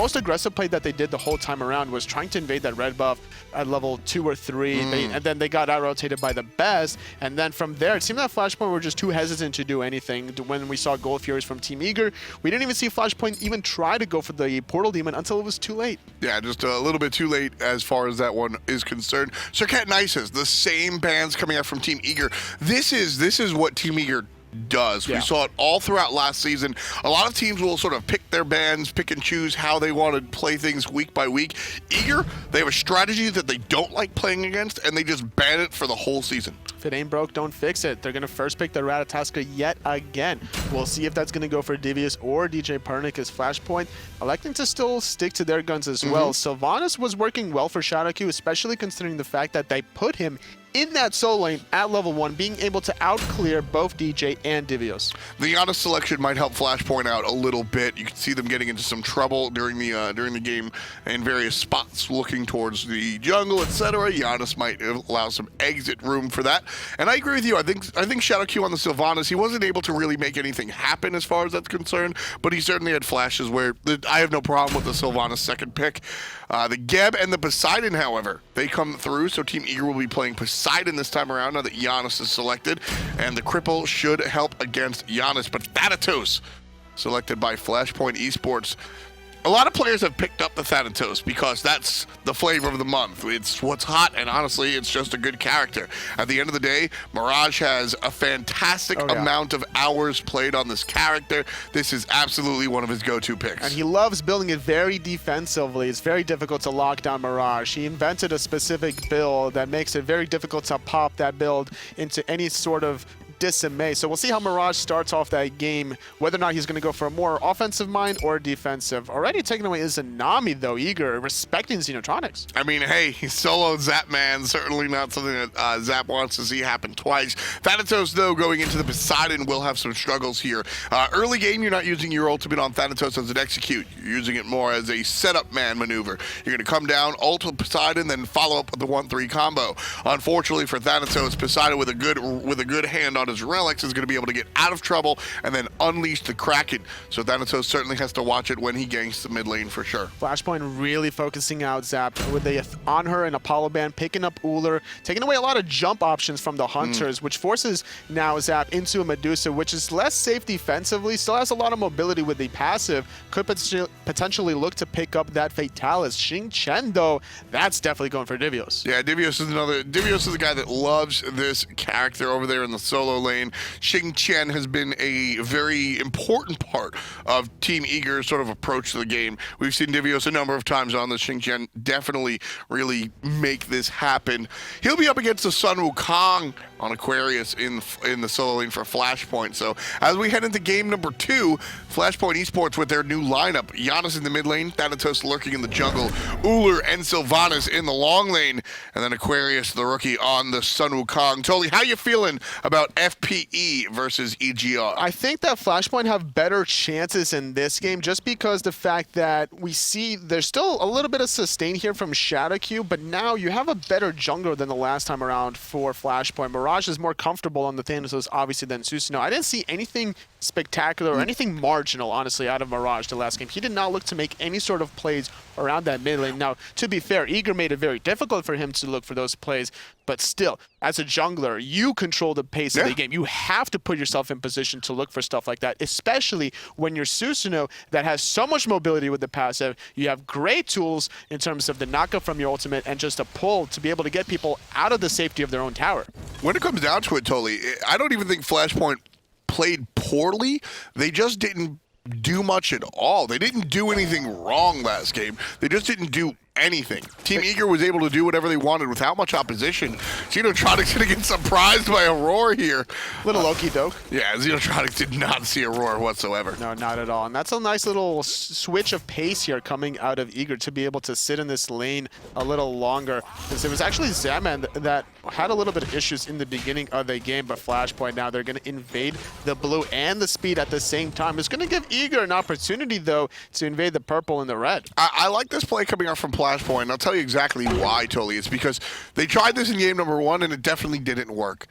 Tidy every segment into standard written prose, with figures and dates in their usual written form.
most aggressive play that they did the whole time around was trying to invade that red buff at level 2 or 3, and then they got out-rotated by the best, and then from there, it seemed that Flashpoint were just too hesitant to do anything. When we saw Gold Furies from Team Eager, we didn't even see Flashpoint even try to go for the Portal Demon until it was too late. Yeah, just a little bit too late as far as that one is concerned. Serket and Isis, the same bans coming out from Team Eager. This is what Team Eager does. Yeah. We saw it all throughout last season. A lot of teams will sort of pick their bans, pick and choose how they want to play things week by week. Eager, they have a strategy that they don't like playing against, and they just ban it for the whole season. If it ain't broke, don't fix it. They're going to first pick the Ratatoska yet again. We'll see if that's going to go for Devious or DJ Pernick as Flashpoint, electing to still stick to their guns as well. Sylvanas was working well for ShadowQ, especially considering the fact that they put him in that solo lane at level 1, being able to out-clear both DJ and Divios. The Giannis selection might help Flashpoint out a little bit. You can see them getting into some trouble during the game in various spots, looking towards the jungle, etc. Giannis might allow some exit room for that. And I agree with you. I think ShadowQ on the Sylvanas, he wasn't able to really make anything happen as far as that's concerned, but he certainly had flashes where I have no problem with the Sylvanas second pick. The Geb and the Poseidon, however, they come through, so Team Eager will be playing Poseidon this time around now that Giannis is selected, and the Cripple should help against Giannis. But Thanatos, selected by Flashpoint Esports. A lot of players have picked up the Thanatos because that's the flavor of the month. It's what's hot, and honestly, it's just a good character. At the end of the day, Mirage has a fantastic amount of hours played on this character. This is absolutely one of his go-to picks. And he loves building it very defensively. It's very difficult to lock down Mirage. He invented a specific build that makes it very difficult to pop that build into any sort of disarray. So we'll see how Mirage starts off that game, whether or not he's going to go for a more offensive mind or defensive. Already taking away is Nami, though, Eager, respecting Xenotronics. I mean, hey, he soloed Zapman. Certainly not something that Zap wants to see happen twice. Thanatos, though, going into the Poseidon will have some struggles here. Early game, you're not using your ultimate on Thanatos as an execute. You're using it more as a setup man maneuver. You're going to come down, ult with Poseidon, then follow up with the 1-3 combo. Unfortunately for Thanatos, Poseidon with a good hand on his relics is going to be able to get out of trouble and then unleash the Kraken. So Thanatos certainly has to watch it when he ganks the mid lane for sure. Flashpoint really focusing out Zap with the on her and Apollo Band, picking up Uller, taking away a lot of jump options from the Hunters, which forces now Zap into a Medusa, which is less safe defensively, still has a lot of mobility with the passive, could potentially look to pick up that Fatalis. Xing Chen, though, that's definitely going for Divios. Yeah, Divios is a guy that loves this character over there in the solo lane. Xing Chen has been a very important part of Team Eager's sort of approach to the game. We've seen Divios a number of times on this. Xing Chen definitely really make this happen. He'll be up against the Sun Wukong on Aquarius in the solo lane for Flashpoint. So as we head into game number 2, Flashpoint Esports with their new lineup. Giannis in the mid lane, Thanatos lurking in the jungle, Uller and Sylvanas in the long lane, and then Aquarius, the rookie, on the Sun Wukong. Toli, how you feeling about FPE versus EGR? I think that Flashpoint have better chances in this game just because the fact that we see there's still a little bit of sustain here from ShadowQ, but now you have a better jungler than the last time around for Flashpoint. Mirage is more comfortable on the Thanatos, obviously, than Susanoo. I didn't see anything spectacular or anything marginal, honestly, out of Mirage the last game. He did not look to make any sort of plays around that mid lane. Now, to be fair, Eager made it very difficult for him to look for those plays, but still, as a jungler, you control the pace of the game. You have to put yourself in position to look for stuff like that, especially when you're Susanoo that has so much mobility with the passive. You have great tools in terms of the knockup from your ultimate and just a pull to be able to get people out of the safety of their own tower. When it comes down to it, Toli, I don't even think Flashpoint played poorly. They just didn't do much at all. They didn't do anything wrong last game. They just didn't do anything. Team Eager was able to do whatever they wanted without much opposition. Xenotronics gonna get surprised by a roar here. Little okey-doke. Yeah, Xenotronics did not see a roar whatsoever. No, not at all. And that's a nice little switch of pace here coming out of Eager to be able to sit in this lane a little longer. Because it was actually Zaman that had a little bit of issues in the beginning of the game, but Flashpoint now, they're going to invade the blue and the speed at the same time. It's going to give Eager an opportunity, though, to invade the purple and the red. I like this play coming out from Flashpoint, and I'll tell you exactly why, Toli. It's because they tried this in game number 1, and it definitely didn't work.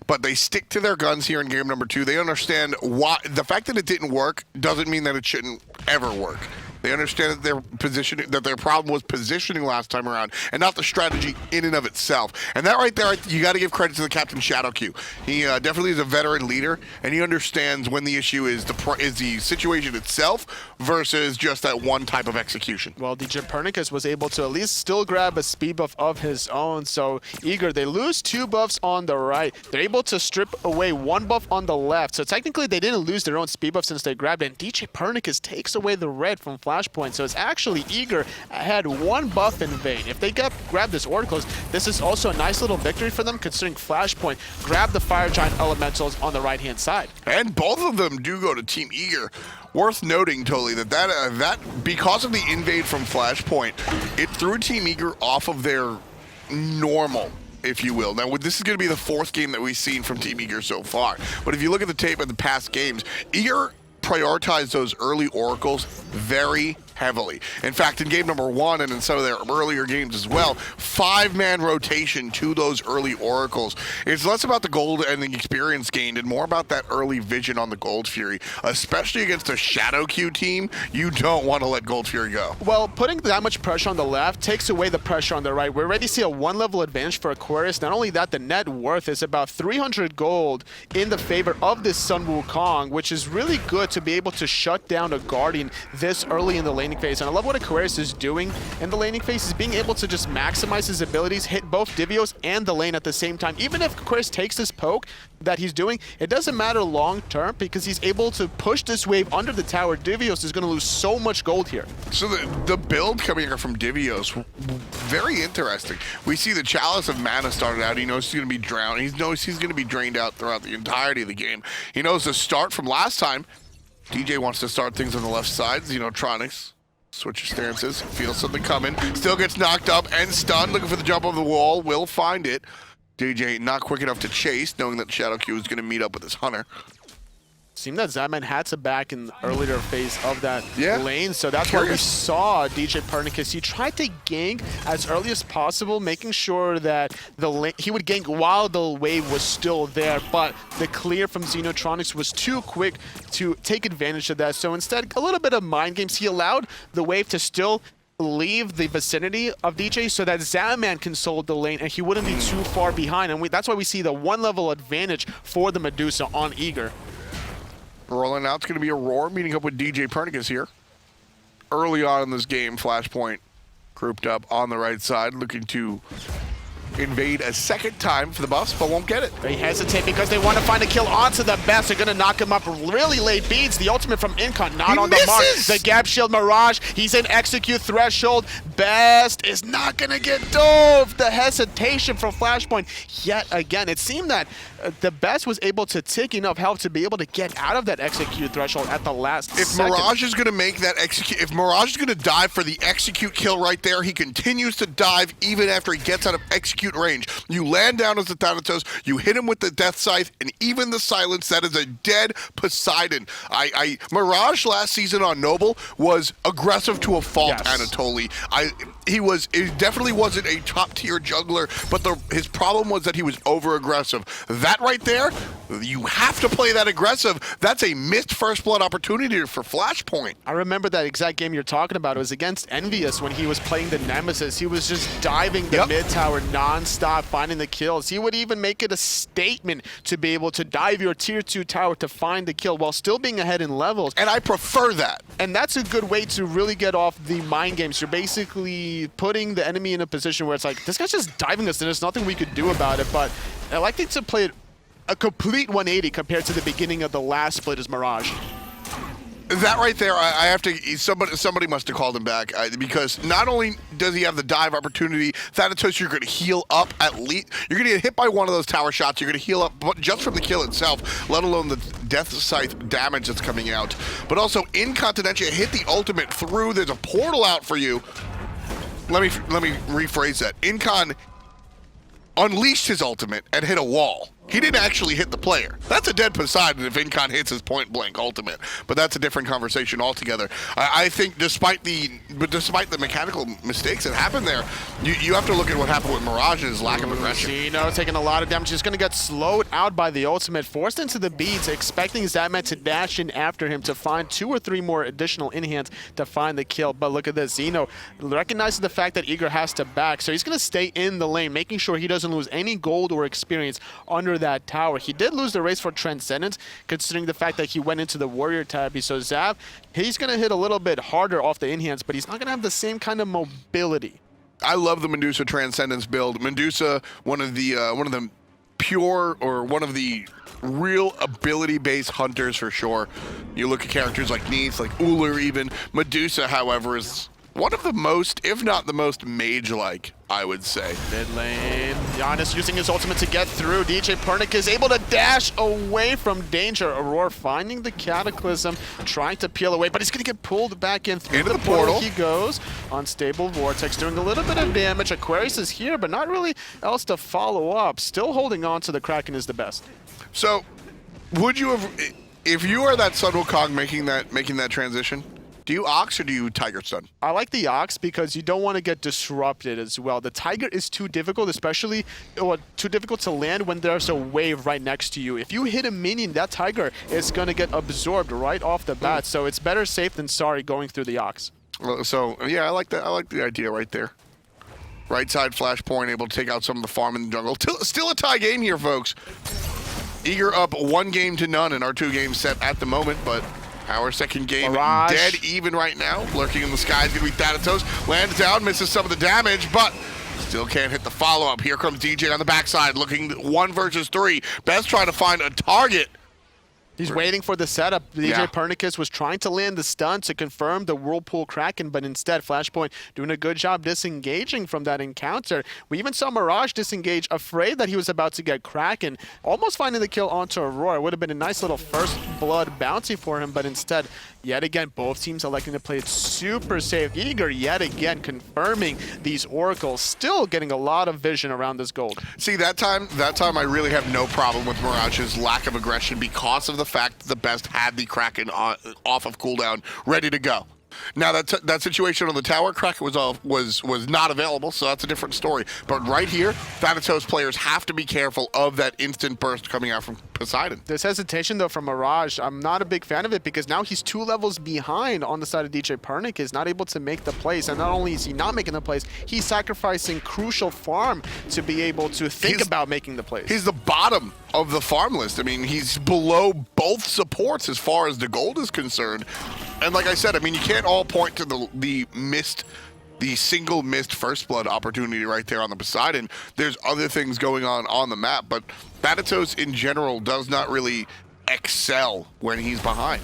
But they stick to their guns here in game number 2. They understand why. The fact that it didn't work doesn't mean that it shouldn't ever work. They understand that their problem was positioning last time around, and not the strategy in and of itself. And that right there, you got to give credit to the captain ShadowQ. He definitely is a veteran leader, and he understands when the issue is the situation itself versus just that one type of execution. Well, DJ Pernicus was able to at least still grab a speed buff of his own. So Eager, they lose 2 buffs on the right. They're able to strip away 1 buff on the left. So technically, they didn't lose their own speed buff since they grabbed it. And DJ Pernicus takes away the red from Flashpoint. So it's actually Eager had 1 buff in vain. If they grab this Oracles, this is also a nice little victory for them, considering Flashpoint grabbed the Fire Giant Elementals on the right-hand side. And both of them do go to Team Eager. Worth noting, totally, that because of the invade from Flashpoint, it threw Team Eager off of their normal, if you will. Now, this is going to be the 4th game that we've seen from Team Eager so far. But if you look at the tape of the past games, Eager prioritized those early Oracles very heavily. In fact, in game number 1 and in some of their earlier games as well, 5-man rotation to those early Oracles. It's less about the gold and the experience gained and more about that early vision on the Gold Fury. Especially against a ShadowQ team, you don't want to let Gold Fury go. Well, putting that much pressure on the left takes away the pressure on the right. We already see a 1-level advantage for Aquarius. Not only that, the net worth is about 300 gold in the favor of this Sun Wukong, which is really good to be able to shut down a Guardian this early in the laning phase. And I love what Aquarius is doing in the laning phase, is being able to just maximize his abilities, hit both Divios and the lane at the same time. Even if Aquarius takes this poke that he's doing, it doesn't matter long term because he's able to push this wave under the tower. Divios is going to lose so much gold here. So the build coming here from Divios, very interesting. We see the Chalice of Mana started out. He knows he's going to be drowned. He knows he's going to be drained out throughout the entirety of the game. He knows the start from last time. DJ wants to start things on the left side. Xenotronics switches stances, feels something coming, still gets knocked up and stunned, looking for the jump over the wall, will find it. DJ not quick enough to chase, knowing that ShadowQ is going to meet up with his hunter. Seemed that Zaman had to back in the earlier phase of that lane, so that's why we saw DJ Pernicus. He tried to gank as early as possible, making sure that he would gank while the wave was still there, but the clear from Xenotronics was too quick to take advantage of that. So instead, a little bit of mind games. He allowed the wave to still leave the vicinity of DJ so that Zaman can solve the lane and he wouldn't be too far behind. And that's why we see the 1-level advantage for the Medusa on Eager. Rolling out, it's going to be Aurora meeting up with DJ Pernicus here. Early on in this game, Flashpoint grouped up on the right side, looking to invade a second time for the buffs, but won't get it. They hesitate because they want to find a kill onto the best. They're going to knock him up really late. Beads, the ultimate from Incon, not on the mark. The Gap Shield Mirage, he's in execute threshold. Best is not going to get dove. The hesitation from Flashpoint yet again. It seemed that the best was able to take enough health to be able to get out of that execute threshold at the last second. Mirage is going to make that execute, if Mirage is going to dive for the execute kill right there, he continues to dive even after he gets out of execute range. You land down as the Thanatos, you hit him with the Death Scythe, and even the silence, that is a dead Poseidon. Mirage last season on Noble was aggressive to a fault, Anatoly. He definitely wasn't a top-tier jungler, but his problem was that he was over-aggressive. That right there, you have to play that aggressive. That's a missed first blood opportunity for Flashpoint. I remember that exact game you're talking about. It was against Envious when he was playing the Nemesis. He was just diving the mid tower non-stop, finding the kills. He would even make it a statement to be able to dive your tier 2 tower to find the kill while still being ahead in levels. And I prefer that. And that's a good way to really get off the mind games. You're basically putting the enemy in a position where it's like, this guy's just diving us and there's nothing we could do about it. But I like to play it a complete 180 compared to the beginning of the last split as Mirage. That right there, I have to. Somebody must have called him back because not only does he have the dive opportunity, Thanatos, you're going to heal up at least. You're going to get hit by one of those tower shots. You're going to heal up just from the kill itself, let alone the Death Scythe damage that's coming out. But also, Incontinentia hit the ultimate through. There's a portal out for you. Let me rephrase that. Incon unleashed his ultimate and hit a wall. He didn't actually hit the player. That's a dead Poseidon if Incon hits his point blank ultimate, but that's a different conversation altogether. I think despite the mechanical mistakes that happened there, you have to look at what happened with Mirage's lack of aggression. Gino taking a lot of damage. He's going to get slowed out by the ultimate, forced into the beats, expecting Zatman to dash in after him to find 2 or 3 more additional in-hands to find the kill. But look at this. Zeno recognizes the fact that Eager has to back, so he's going to stay in the lane, making sure he doesn't lose any gold or experience under that tower. He did lose the race for Transcendence, considering the fact that he went into the Warrior tabby. So Zav, he's going to hit a little bit harder off the in-hands, but he's not going to have the same kind of mobility. I love the Medusa Transcendence build. Medusa, one of the pure, or one of the real ability-based hunters for sure. You look at characters like Neith, like Uller even. Medusa, however, is one of the most, if not the most, mage-like, I would say. Mid lane, Giannis using his ultimate to get through. DJ Pernick is able to dash away from danger. Aurora finding the Cataclysm, trying to peel away, but he's going to get pulled back in through into the portal. He goes. Unstable Vortex doing a little bit of damage. Aquarius is here, but not really else to follow up. Still holding on to the Kraken is the best. So, would you have, if you are that Sun Wukong making that transition, do you Ox or do you Tiger Stun? I like the Ox because you don't want to get disrupted as well. The Tiger is too difficult, especially too difficult to land when there's a wave right next to you. If you hit a minion, that Tiger is going to get absorbed right off the bat. So it's better safe than sorry going through the Ox. So, yeah, I like that. I like the idea right there. Right side Flashpoint, able to take out some of the farm in the jungle. Still a tie game here, folks. Eager up 1-0 in our 2-game set at the moment, but our second game Mirage. dead even right now. Lurking in the sky is going to be Thanatos. Lands down, misses some of the damage, but still can't hit the follow-up. Here comes DJ on the backside, looking 1 versus 3. Best trying to find a target. He's waiting for the setup. DJ Yeah. Pernicus was trying to land the stun to confirm the Whirlpool Kraken, but instead Flashpoint doing a good job disengaging from that encounter. We even saw Mirage disengage, afraid that he was about to get Kraken, almost finding the kill onto Aurora. It would have been a nice little first blood bounty for him, but instead, yet again, both teams electing to play it super safe. Eager, yet again, confirming these oracles, still getting a lot of vision around this gold. See, that time I really have no problem with Mirage's lack of aggression because of the fact that the best had the Kraken off of cooldown, ready to go. Now that situation on the tower, Kraken was not available, so that's a different story. But right here, Thanatos players have to be careful of that instant burst coming out from Poseidon. This hesitation, though, from Mirage, I'm not a big fan of it because now he's 2 levels behind on the side of DJ Pernick, is not able to make the plays. And not only is he not making the plays, he's sacrificing crucial farm to be able to think about making the plays. He's the bottom of the farm list. I mean, he's below both supports as far as the gold is concerned. And like I said, I mean, you can't all point to the single missed first blood opportunity right there on the Poseidon. There's other things going on the map, but Thanatos in general does not really excel when he's behind.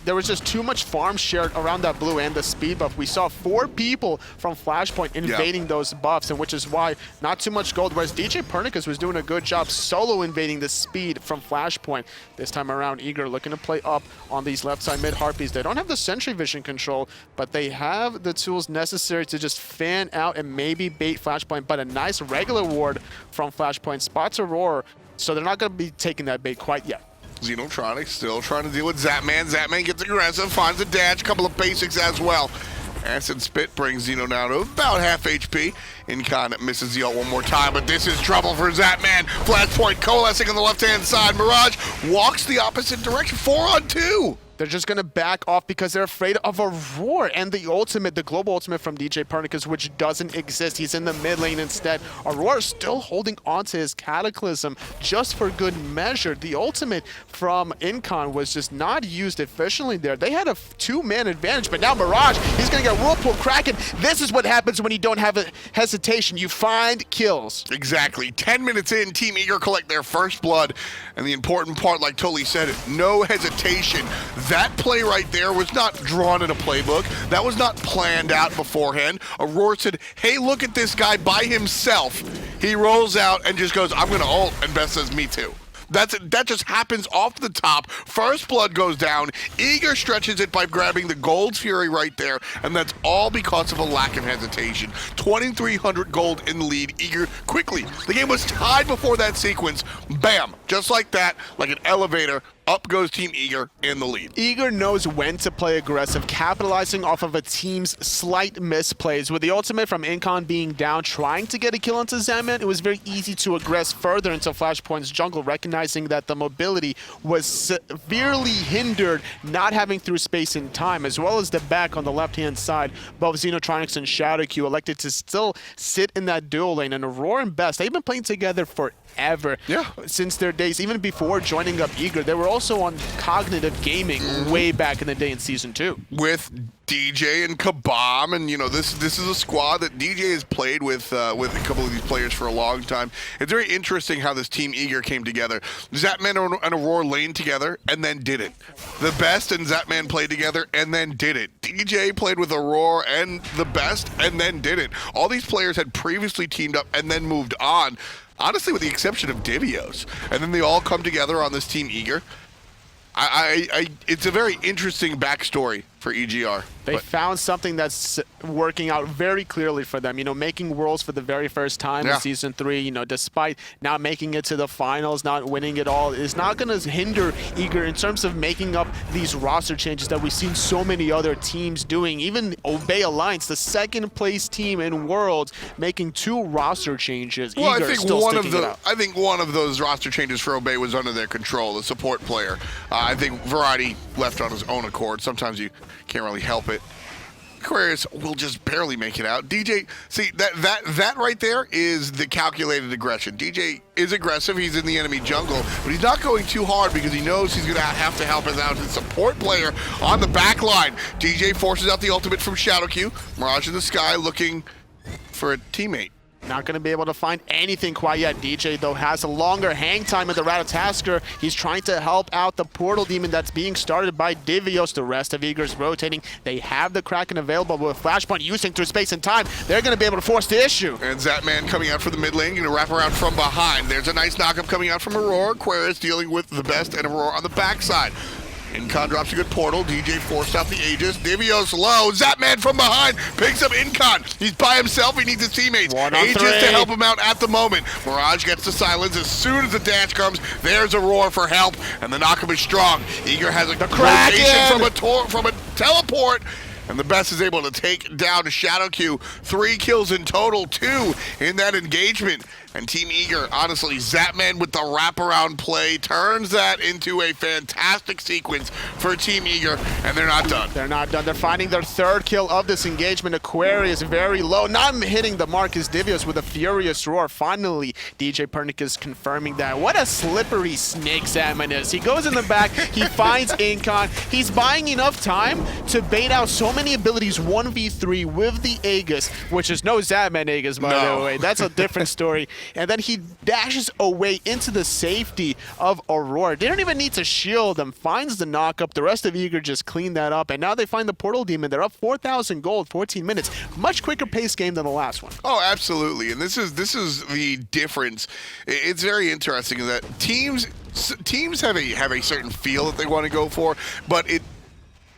There was just too much farm shared around that blue and the speed buff. We saw 4 people from Flashpoint invading those buffs, and which is why not too much gold, whereas DJ Pernicus was doing a good job solo invading the speed from Flashpoint. This time around, Eager looking to play up on these left side mid Harpies. They don't have the Sentry Vision control, but they have the tools necessary to just fan out and maybe bait Flashpoint, but a nice regular ward from Flashpoint spots Aurora, so they're not going to be taking that bait quite yet. Xenotronic still trying to deal with Zatman. Zatman gets aggressive, finds a dash, couple of basics as well. Acid Spit brings Xeno down to about half HP. Incon misses the ult one more time, but this is trouble for Zatman. Flashpoint coalescing on the left-hand side. Mirage walks the opposite direction, 4-on-2. They're just going to back off because they're afraid of Aurora and the ultimate, the global ultimate from DJ Pernicus, which doesn't exist. He's in the mid lane instead. Aurora's still holding onto his Cataclysm just for good measure. The ultimate from Incon was just not used efficiently there. They had a 2-man advantage, but now Mirage, he's going to get Whirlpool Kraken. This is what happens when you don't have a hesitation. You find kills. Exactly. 10 minutes in, Team Eager collect their first blood. And the important part, like Toli said, no hesitation. That play right there was not drawn in a playbook. That was not planned out beforehand. Aurora said, hey, look at this guy by himself. He rolls out and just goes, I'm going to ult, and Beth says, me too. That just happens off the top. First blood goes down. Eager stretches it by grabbing the gold fury right there, and that's all because of a lack of hesitation. 2,300 gold in the lead. Eager quickly. The game was tied before that sequence. Bam! Just like that, like an elevator. Up goes Team Eager in the lead. Eager knows when to play aggressive, capitalizing off of a team's slight misplays. With the ultimate from Incon being down, trying to get a kill onto Zaman, it was very easy to aggress further into Flashpoint's jungle, recognizing that the mobility was severely hindered, not having through space and time, as well as the back on the left-hand side. Both Xenotronics and ShadowQ elected to still sit in that dual lane, and Aurora and Best, they've been playing together forever. Yeah. Since their days, even before joining up Eager. They were also on Cognitive Gaming way back in the day in Season 2. With DJ and Kabam, and you know this is a squad that DJ has played with a couple of these players for a long time. It's very interesting how this Team Eager came together. Zapman and Aurora lane together and then did it. The Best and Zapman played together and then did it. DJ played with Aurora and the Best and then did it. All these players had previously teamed up and then moved on. Honestly, with the exception of Divios. And then they all come together on this Team Eager. It's a very interesting backstory for EGR. They found something that's working out very clearly for them. You know, making Worlds for the very first time in Season 3, you know, despite not making it to the finals, not winning it all, is not going to hinder Eager in terms of making up these roster changes that we've seen so many other teams doing. Even Obey Alliance, the second place team in Worlds, making 2 roster changes. Well, Eager I think one of those roster changes for Obey was under their control, the support player. I think Variety left on his own accord. Sometimes you can't really help it. Aquarius will just barely make it out. DJ, see, that right there is the calculated aggression. DJ is aggressive. He's in the enemy jungle, but he's not going too hard because he knows he's going to have to help out his support player on the back line. DJ forces out the ultimate from ShadowQ. Mirage in the sky looking for a teammate. Not going to be able to find anything quite yet. DJ, though, has a longer hang time with the Ratatasker. He's trying to help out the Portal Demon that's being started by Divios. The rest of Eager's rotating. They have the Kraken available with Flashpoint using through space and time. They're going to be able to force the issue. And Zapman coming out for the mid lane, going to wrap around from behind. There's a nice knockup coming out from Aurora. Aquarius dealing with the Best and Aurora on the backside. Incon drops a good portal. DJ forced out the Aegis. Divios low. Zapman from behind picks up Incon. He's by himself. He needs his teammates. Aegis to help him out at the moment. Mirage gets the silence. As soon as the dash comes, there's a roar for help, and the knockup is strong. Eager has a rotation from a teleport. And the Best is able to take down ShadowQ. 3 kills in total, 2 in that engagement. And Team Eager, honestly, Zapman with the wraparound play turns that into a fantastic sequence for Team Eager, and they're not done. They're not done. They're finding their 3rd kill of this engagement. Aquarius very low, not hitting the mark is Divios with a furious roar. Finally, DJ Pernick is confirming that. What a slippery snake Zapman is. He goes in the back, he finds Incon. He's buying enough time to bait out so many abilities 1v3 with the Aegis, which is no Zapman Aegis, by the way. That's a different story. And then he dashes away into the safety of Aurora. They don't even need to shield him. Finds the knockup. The rest of Eager just cleaned that up. And now they find the Portal Demon. They're up 4,000 gold, 14 minutes. Much quicker pace game than the last one. Oh, absolutely. And this is the difference. It's very interesting that teams have a certain feel that they want to go for, but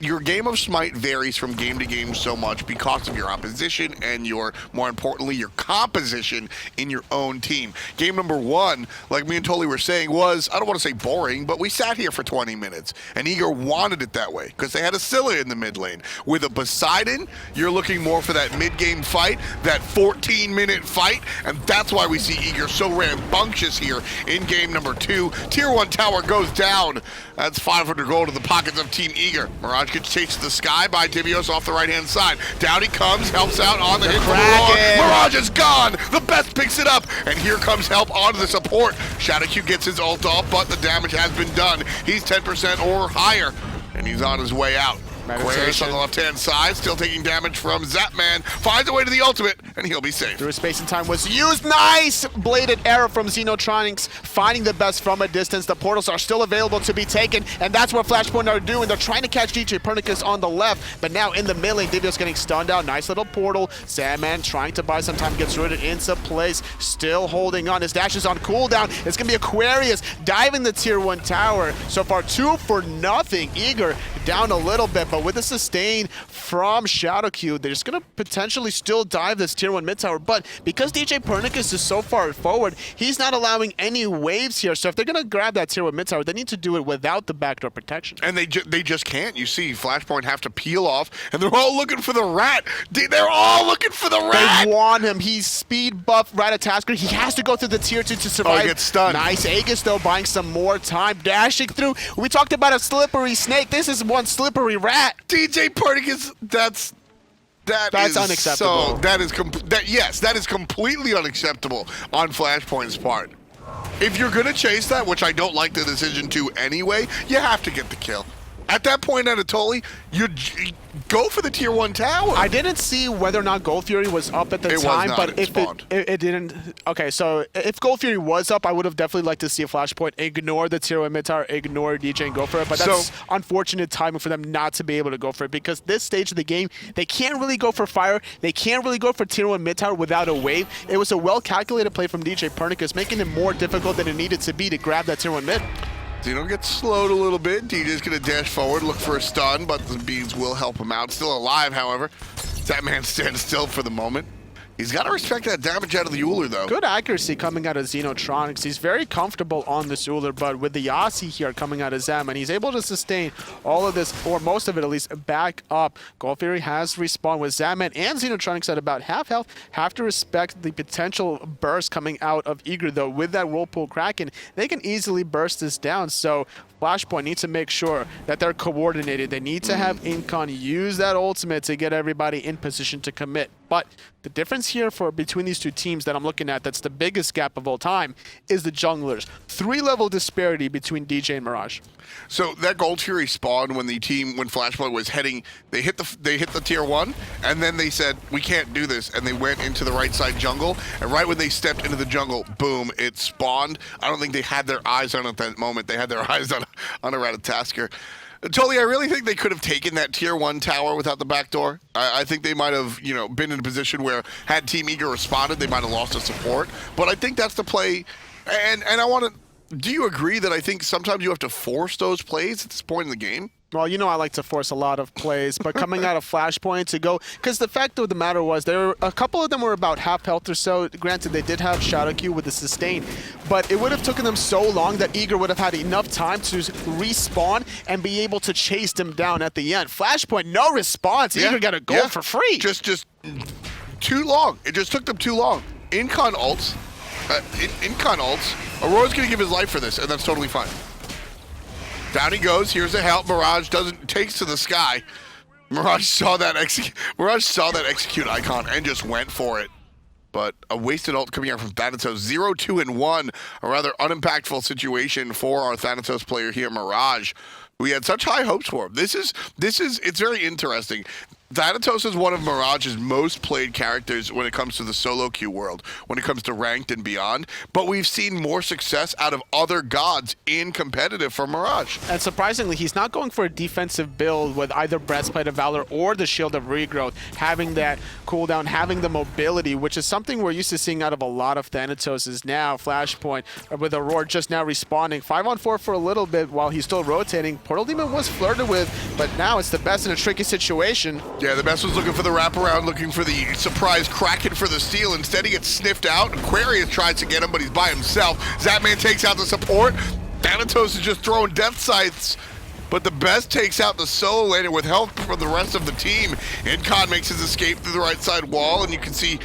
your game of Smite varies from game to game so much because of your opposition and more importantly, your composition in your own team. Game number 1, like me and Tolly were saying, was, I don't want to say boring, but we sat here for 20 minutes. And Eager wanted it that way because they had a Scylla in the mid lane. With a Poseidon, you're looking more for that mid-game fight, that 14-minute fight, and that's why we see Eager so rambunctious here in game number 2. Tier 1 tower goes down. That's 500 gold in the pockets of Team Eager. Mirage gets chased to the sky by Divios off the right-hand side. Down he comes, helps out on the hit from Aurora. Mirage is gone! The Best picks it up, and here comes help onto the support. ShadowQ gets his ult off, but the damage has been done. He's 10% or higher, and he's on his way out. Aquarius on the left-hand side, still taking damage from Zapman. Finds a way to the ultimate, and he'll be safe. Through space and time was used. Nice bladed arrow from Xenotronics, finding the best from a distance. The portals are still available to be taken, and that's what Flashpoint are doing. They're trying to catch DJ Pernicus on the left, but now in the mid lane, Divio's getting stunned out. Nice little portal. Sandman trying to buy some time, gets rooted into place. Still holding on. His dash is on cooldown. It's going to be Aquarius diving the tier 1 tower. So far, 2 for nothing. Eager down a little bit, but with a sustain from ShadowQ, they're just going to potentially still dive this tier 1 mid tower. But because DJ Pernicus is so far forward, he's not allowing any waves here. So if they're going to grab that tier 1 mid tower, they need to do it without the backdoor protection. And they just can't. You see Flashpoint have to peel off, and they're all looking for the rat. They're all looking for the rat. They want him. He's speed buff Ratatasker. He has to go through the tier 2 to survive. Oh, he gets stunned. Nice Aegis, though, buying some more time. Dashing through. We talked about a slippery snake. This is one slippery rat. DJ Pernicus, that's unacceptable. So that is completely unacceptable on Flashpoint's part. If you're gonna chase that, which I don't like the decision to anyway, you have to get the kill. At that point, Anatoly, you go for the tier 1 tower. I didn't see whether or not Gold Fury was up at the time, but if it didn't. Okay, so if Gold Fury was up, I would have definitely liked to see a Flashpoint ignore the tier 1 mid tower, ignore DJ and go for it. But that's unfortunate timing for them not to be able to go for it, because this stage of the game, they can't really go for fire. They can't really go for tier 1 mid tower without a wave. It was a well-calculated play from DJ Pernicus, making it more difficult than it needed to be to grab that tier 1 mid. Zeno gets slowed a little bit. DJ's gonna dash forward, look for a stun, but the beads will help him out. Still alive, however. That man stands still for the moment. He's got to respect that damage out of the Uller, though. Good accuracy coming out of Xenotronics. He's very comfortable on this Uller, but with the Yasi here coming out of Zem, and he's able to sustain all of this, or most of it at least, back up. Gold Fury has respawned with Zaman and Xenotronics at about half health. Have to respect the potential burst coming out of Eager, though. With that Whirlpool Kraken, they can easily burst this down, so Flashpoint needs to make sure that they're coordinated. They need to have Incon use that ultimate to get everybody in position to commit. But the difference here between these two teams that I'm looking at, that's the biggest gap of all time, is the junglers. 3-level disparity between DJ and Mirage. So that Gold Fury spawned when Flashpoint was heading, they hit the tier 1, and then they said, we can't do this, and they went into the right side jungle, and right when they stepped into the jungle, boom, it spawned. I don't think they had their eyes on it at that moment. They had their eyes on a Ratatasker. Totally, I really think they could have taken that tier 1 tower without the backdoor. I think they might have, been in a position where had Team Eager responded, they might have lost the support. But I think that's the play, and I want to. Do you agree that I think sometimes you have to force those plays at this point in the game? Well, I like to force a lot of plays, but coming out of Flashpoint to go, because the fact of the matter was, a couple of them were about half health or so. Granted, they did have ShadowQ with the sustain, but it would have taken them so long that Eager would have had enough time to respawn and be able to chase them down at the end. Flashpoint, no response. Eager got a goal for free. Just too long. It just took them too long. Incon ults. Aurora's going to give his life for this, and that's totally fine. Down he goes. Here's a help. Mirage takes to the sky. Mirage saw that execute icon and just went for it. But a wasted ult coming out from Thanatos. 0, 2, and 1. A rather unimpactful situation for our Thanatos player here, Mirage. We had such high hopes for him. It's very interesting. Thanatos is one of Mirage's most played characters when it comes to the solo queue world, when it comes to ranked and beyond, but we've seen more success out of other gods in competitive for Mirage. And surprisingly, he's not going for a defensive build with either Breastplate of Valor or the Shield of Regrowth, having that cooldown, having the mobility, which is something we're used to seeing out of a lot of Thanatoses now. Flashpoint with Aurora just now respawning. 5-on-4 for a little bit while he's still rotating. Portal Demon was flirted with, but now it's the best in a tricky situation. Yeah, the best was looking for the wraparound, looking for the surprise Kraken for the steal. Instead, he gets sniffed out. Aquarius tries to get him, but he's by himself. Zapman takes out the support. Thanatos is just throwing death sights. But the best takes out the solo laner with help from the rest of the team. Incon makes his escape through the right side wall, and you can see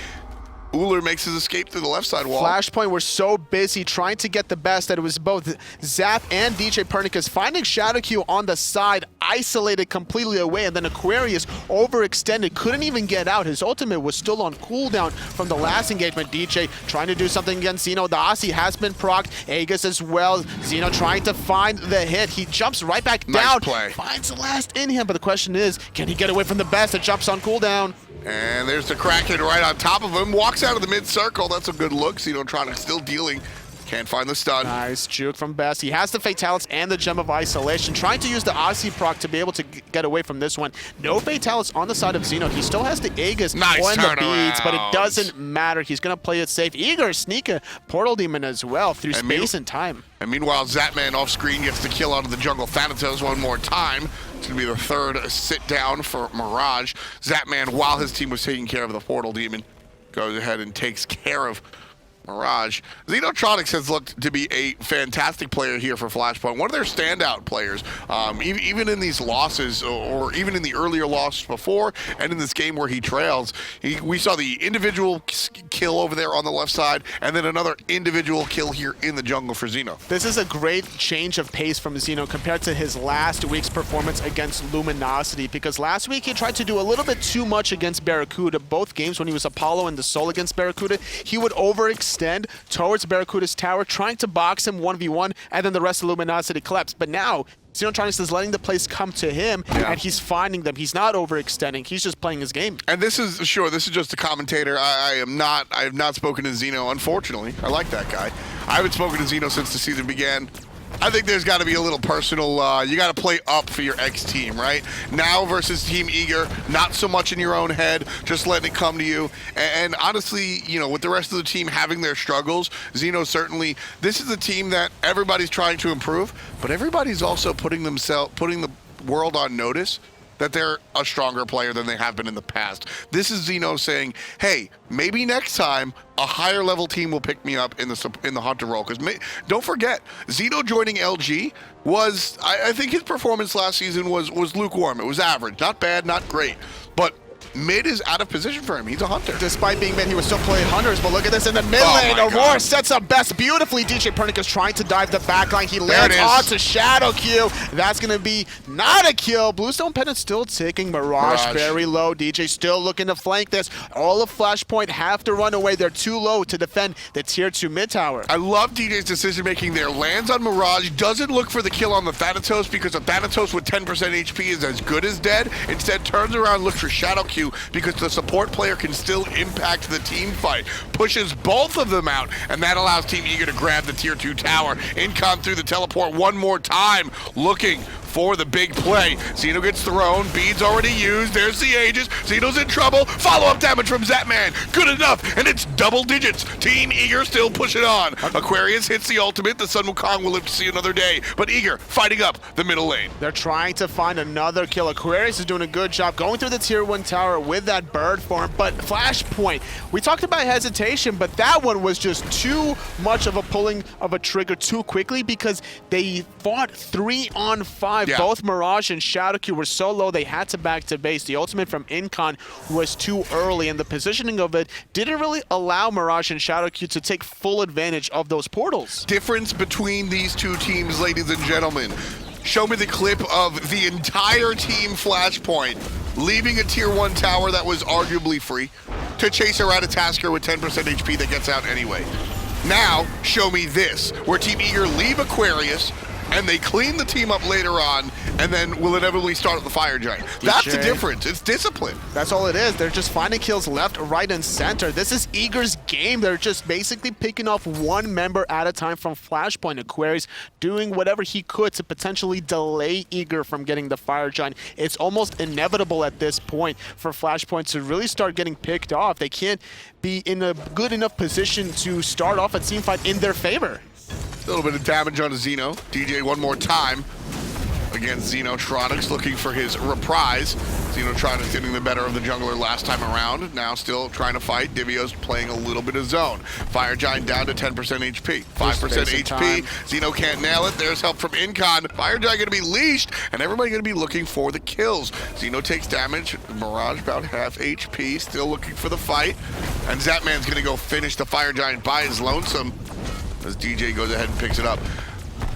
Uller makes his escape through the left side wall. Flashpoint were so busy trying to get the best that it was both Zap and DJ Pernicus finding ShadowQ on the side, isolated completely away, and then Aquarius overextended, couldn't even get out. His ultimate was still on cooldown from the last engagement. DJ trying to do something against Zeno. The Aussie has been procced. Aegis as well. Zeno trying to find the hit. He jumps right back down. Play. Finds the last in him, but the question is, can he get away from the best that jumps on cooldown? And there's the Kraken right on top of him. Walks out of the mid-circle. That's a good look. Xenotronic still dealing. Can't find the stun. Nice juke from Best. He has the Fatalis and the Gem of Isolation. Trying to use the Aussie proc to be able to get away from this one. No Fatalis on the side of Xeno. He still has the Aegis nice on the beads, but it doesn't matter. He's going to play it safe. Eager sneak a Portal Demon as well through space and time. And meanwhile, Zatman off screen gets the kill out of the jungle Thanatos one more time. It's going to be the third sit down for Mirage. Zatman, while his team was taking care of the Portal Demon, goes ahead and takes care of Mirage. Xenotronics has looked to be a fantastic player here for Flashpoint. One of their standout players, even in these losses, or even in the earlier losses before, and in this game where he trails, we saw the individual kill over there on the left side, and then another individual kill here in the jungle for Xeno. This is a great change of pace from Xeno compared to his last week's performance against Luminosity, because last week he tried to do a little bit too much against Barracuda. Both games when he was Apollo and the Soul against Barracuda, he would overextend towards Barracuda's tower, trying to box him 1v1, and then the rest of Luminosity collapsed. But now, Xenotronics is letting the plays come to him, and he's finding them. He's not overextending. He's just playing his game. And this is just a commentator. I have not spoken to Xeno, unfortunately. I like that guy. I haven't spoken to Xeno since the season began. I think there's got to be a little personal, you got to play up for your ex-team, right? Now versus Team Eager, not so much in your own head, just letting it come to you. And honestly, with the rest of the team having their struggles, Xeno certainly, this is a team that everybody's trying to improve, but everybody's also putting the world on notice that they're a stronger player than they have been in the past. This is Xeno saying, hey, maybe next time a higher level team will pick me up in the Hunter role. Because don't forget, Xeno joining LG was, I think his performance last season was lukewarm. It was average, not bad, not great. But mid is out of position for him. He's a hunter. Despite being mid, he was still playing hunters, but look at this in the mid lane. Aurora sets up Best beautifully. DJ Pernicus trying to dive the backline. He lands onto ShadowQ. That's going to be not a kill. Bluestone Pennant still ticking. Mirage very low. DJ still looking to flank this. All of Flashpoint have to run away. They're too low to defend the tier 2 mid tower. I love DJ's decision making there. Lands on Mirage, doesn't look for the kill on the Thanatos, because a Thanatos with 10% HP is as good as dead. Instead turns around, looks for ShadowQ, because the support player can still impact the team fight. Pushes both of them out, and that allows Team Eager to grab the tier 2 tower. Incon through the teleport one more time, looking for the big play. Xeno gets thrown, beads already used, there's the Aegis, Xeno's in trouble, follow-up damage from Zatman, good enough, and it's double digits. Team Eager still pushing on. Aquarius hits the ultimate, the Sun Wukong will live to see another day, but Eager fighting up the middle lane. They're trying to find another kill. Aquarius is doing a good job going through the tier 1 tower with that bird form, but Flashpoint, we talked about hesitation, but that one was just too much of a pulling of a trigger too quickly, because they fought 3-on-5. Both Mirage and ShadowQ were so low they had to back to base. The ultimate from Incon was too early, and the positioning of it didn't really allow Mirage and ShadowQ to take full advantage of those portals. Difference between these two teams, ladies and gentlemen. Show me the clip of the entire team Flashpoint leaving a tier 1 tower that was arguably free to chase a Ratatasker with 10% HP that gets out anyway. Now, show me this, where Team Eager leave Aquarius, and they clean the team up later on, and then will inevitably start at the Fire Giant. That's the difference. It's discipline. That's all it is. They're just finding kills left, right, and center. This is Eager's game. They're just basically picking off one member at a time from Flashpoint. Aquarius doing whatever he could to potentially delay Eager from getting the Fire Giant. It's almost inevitable at this point for Flashpoint to really start getting picked off. They can't be in a good enough position to start off a team fight in their favor. A little bit of damage on Xeno. DJ one more time. against Xenotronics, looking for his reprise. Xenotronics getting the better of the jungler last time around. Now still trying to fight. Divio's playing a little bit of zone. Fire Giant down to 10% HP. 5% HP. Xeno can't nail it. There's help from Incon. Fire Giant going to be leashed, and everybody going to be looking for the kills. Xeno takes damage. Mirage about half HP. Still looking for the fight. And Zapman's going to go finish the Fire Giant by his lonesome as DJ goes ahead and picks it up.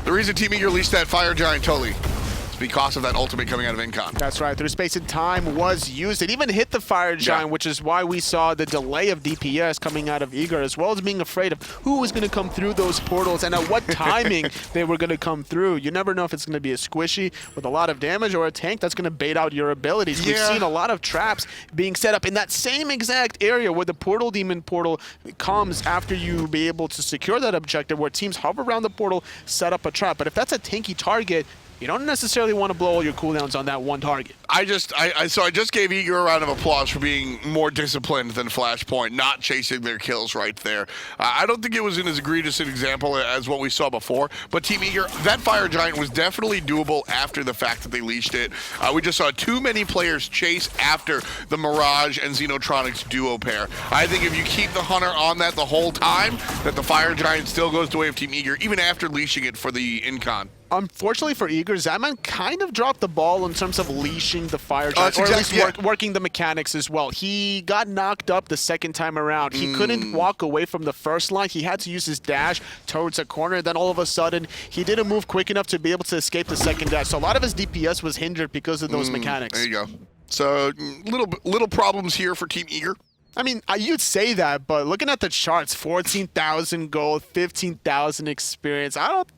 The reason Team Eager leashed that Fire Giant totally is because of that ultimate coming out of Incon. That's right. Through space and time was used. It even hit the Fire Giant, which is why we saw the delay of DPS coming out of Eager, as well as being afraid of who was going to come through those portals and at what timing they were going to come through. You never know if it's going to be a squishy with a lot of damage or a tank that's going to bait out your abilities. We've seen a lot of traps being set up in that same exact area where the Portal Demon portal comes after you be able to secure that objective, where teams hover around the portal, set up a trap. But if that's a tanky target, you don't necessarily want to blow all your cooldowns on that one target. So I just gave Eager a round of applause for being more disciplined than Flashpoint, not chasing their kills right there. I don't think it was as egregious an example as what we saw before, but Team Eager, that Fire Giant was definitely doable after the fact that they leashed it. We just saw too many players chase after the Mirage and Xenotronics duo pair. I think if you keep the Hunter on that the whole time, that the Fire Giant still goes the way of Team Eager, even after leashing it for the Incon. Unfortunately for Eager, Zapman kind of dropped the ball in terms of leashing the Fire Giant, or at least working the mechanics as well. He got knocked up the second time around. He couldn't walk away from the first line. He had to use his dash towards a corner. Then all of a sudden, he didn't move quick enough to be able to escape the second dash. So a lot of his DPS was hindered because of those mechanics. There you go. So little problems here for Team Eager. I mean, you'd say that, but looking at the charts, 14,000 gold, 15,000 experience, I don't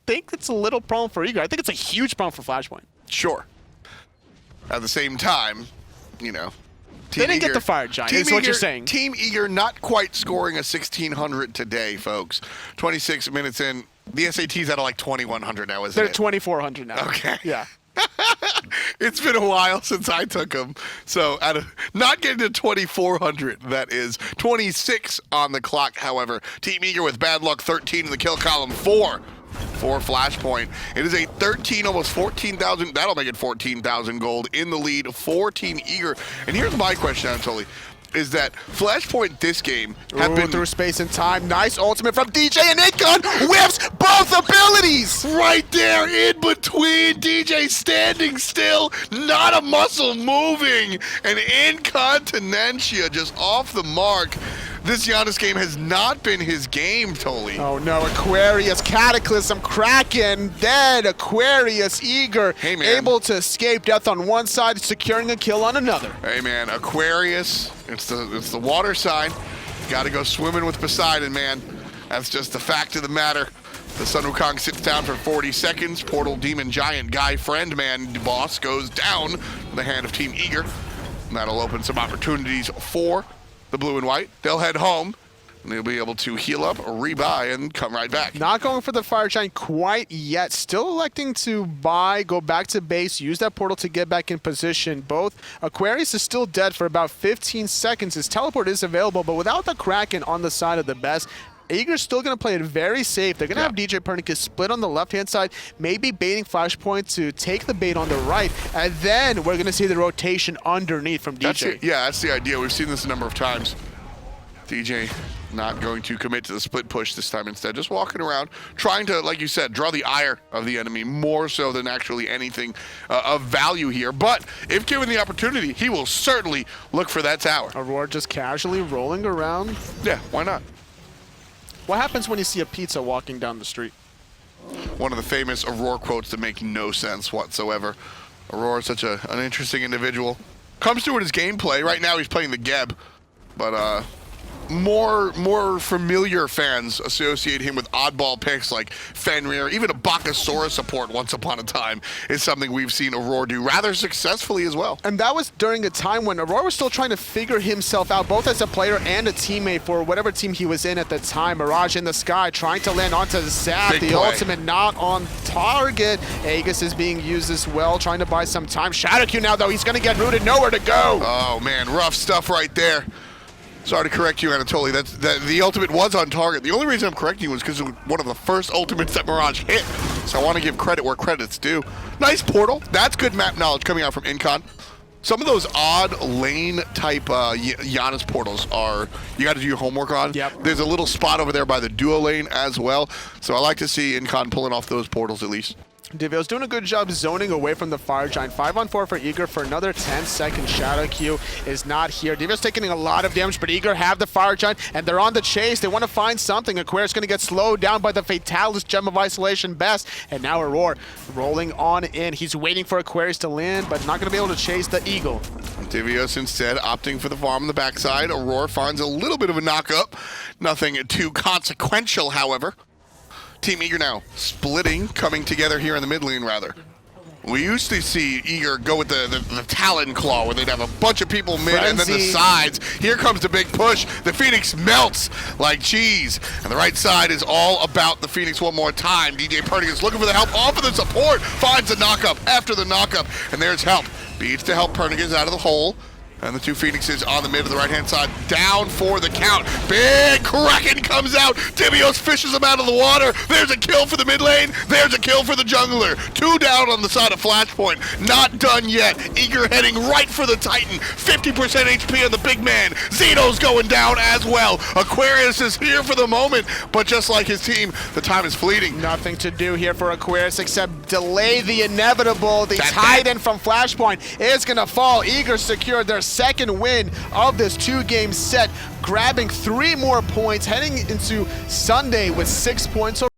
think it's a little problem for Eager. I think it's a huge problem for Flashpoint. Sure. At the same time, you know, they didn't get the Fire Giant, is what you're saying. Team Eager not quite scoring a 1,600 today, folks. 26 minutes in. The SAT's out of like 2,100 now, isn't it? They're 2,400 now. Okay. Yeah. It's been a while since I took them. So out of not getting to 2,400, that is 26 on the clock, however. Team Eager with bad luck, 13 in the kill column, 4 for Flashpoint. It is a 13, almost 14,000. That'll make it 14,000 gold in the lead for Team Eager. And here's my question, Anatoly, is that Flashpoint this game have been through space and time. Nice ultimate from DJ, and Incon whiffs both abilities. Right there in between. DJ standing still, not a muscle moving, and Incontinentia just off the mark. This Giannis game has not been his game, Toly. Oh no, Aquarius, Cataclysm, Kraken, dead, Aquarius, Eager, able to escape death on one side, securing a kill on another. Hey man, Aquarius, it's the water side. Gotta go swimming with Poseidon, man. That's just the fact of the matter. The Sun Wukong sits down for 40 seconds. Portal Demon Giant Guy Friend Man boss goes down in the hand of Team Eager. And that'll open some opportunities for the blue and white. They'll head home, and they'll be able to heal up, rebuy, and come right back. Not going for the Fire Giant quite yet. Still electing to buy, go back to base, use that portal to get back in position. Both Aquarius is still dead for about 15 seconds. His teleport is available, but without the Kraken on the side of the best, Eager's still going to play it very safe. They're going to have DJ Pernicus split on the left-hand side, maybe baiting Flashpoint to take the bait on the right, and then we're going to see the rotation underneath from DJ. That's the idea. We've seen this a number of times. DJ not going to commit to the split push this time, instead just walking around, trying to, like you said, draw the ire of the enemy more so than actually anything of value here. But if given the opportunity, he will certainly look for that tower. Aurora just casually rolling around. Yeah, why not? What happens when you see a pizza walking down the street? One of the famous Aurora quotes that make no sense whatsoever. Aurora's such an interesting individual. Comes through with his gameplay. Right now he's playing the Geb, but more familiar fans associate him with oddball picks like Fenrir. Even a Bakasaurus support once upon a time is something we've seen Aurora do rather successfully as well. And that was during a time when Aurora was still trying to figure himself out, both as a player and a teammate for whatever team he was in at the time. Mirage in the sky, trying to land onto Zap. The ultimate not on target. Aegis is being used as well, trying to buy some time. Shadow Q now, though. He's going to get rooted. Nowhere to go. Oh, man. Rough stuff right there. Sorry to correct you, Anatoly. The ultimate was on target. The only reason I'm correcting you was because it was one of the first ultimates that Mirage hit. So I want to give credit where credit's due. Nice portal. That's good map knowledge coming out from Incon. Some of those odd lane type Giannis portals are, you got to do your homework on. Yep. There's a little spot over there by the duo lane as well. So I like to see Incon pulling off those portals at least. Divio's doing a good job zoning away from the Fire Giant. 5-on-4 for Eager for another 10-second. Shadow Q is not here. Divio's taking a lot of damage, but Eager have the Fire Giant, and they're on the chase. They want to find something. Aquarius going to get slowed down by the Fatalis Gem of Isolation Best, and now Aurora rolling on in. He's waiting for Aquarius to land, but not going to be able to chase the Eagle. Divios instead opting for the farm on the backside. Aurora finds a little bit of a knock-up. Nothing too consequential, however. Team Eager now splitting, coming together here in the mid lane, rather. We used to see Eager go with the Talon Claw, where they'd have a bunch of people mid and then the sides. Here comes the big push. The Phoenix melts like cheese. And the right side is all about the Phoenix one more time. DJ Pernigan looking for the help off of the support. Finds the knock-up after the knock-up. And there's help. Beats to help Pernigan out of the hole. And the two Phoenixes on the mid of the right-hand side, down for the count. Big Kraken comes out. Divios fishes him out of the water. There's a kill for the mid lane. There's a kill for the jungler. 2 down on the side of Flashpoint. Not done yet. Eager heading right for the Titan. 50% HP on the big man. Zeno's going down as well. Aquarius is here for the moment, but just like his team, the time is fleeting. Nothing to do here for Aquarius except delay the inevitable. The Titan from Flashpoint is going to fall. Eager secured their second win of this 2-game set, grabbing 3 more points, heading into Sunday with 6 points.